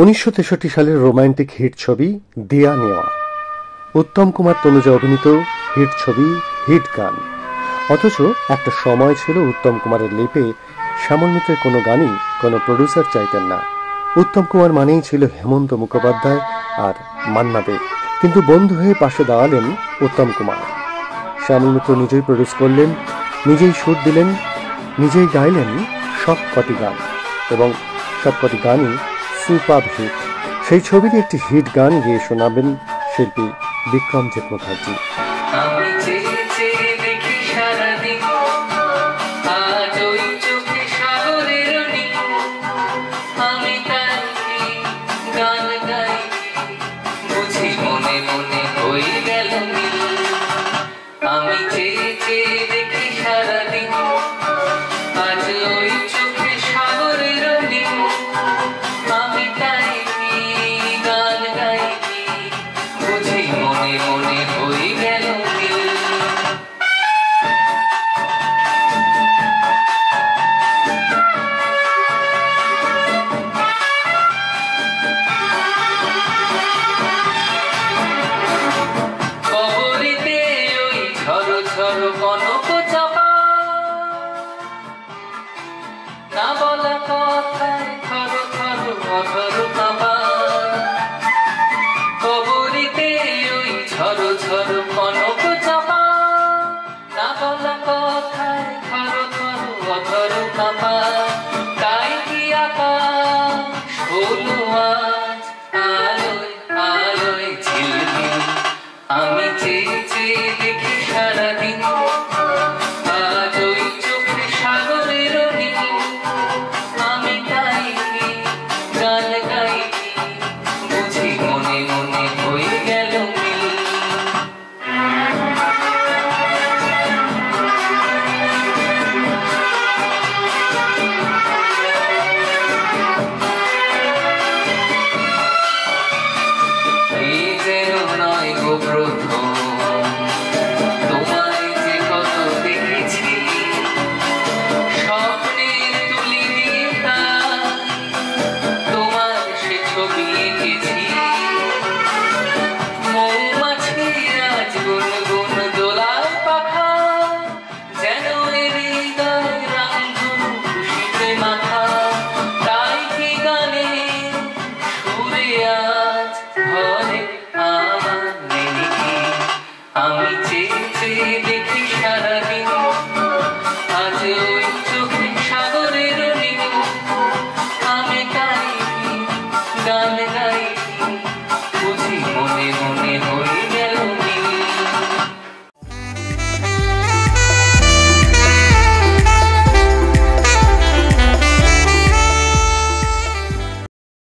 1963 সালের romantic hit ছবি দিয়া নেওয়া, উত্তম কুমার তনুজা অভিনীত হিট ছবি, হিট গান। অথচ একটা সময় ছিল উত্তম কুমারের লিপে শ্যামল মিত্রের কোনো গানই কোনো প্রডিউসার চাইতেন না। উত্তম কুমার মানেই ছিল হেমন্ত মুখোপাধ্যায় আর মান্না দে। কিন্তু বন্ধু হয়ে পাশে দাঁড়ালেন উত্তম কুমার। শ্যামল মিত্র নিজেই প্রডিউস করলেন, নিজেই সুর দিলেন, নিজেই গাইলেন সব কটি গান, এবং সব কটি গানই সুপার হিট। সেই ছবির একটি হিট গান গেয়ে শোনাবেন শিল্পী বিক্রমজিৎ মুখার্জি। আমি চেয়ে চেয়ে দেখি সারাদিন।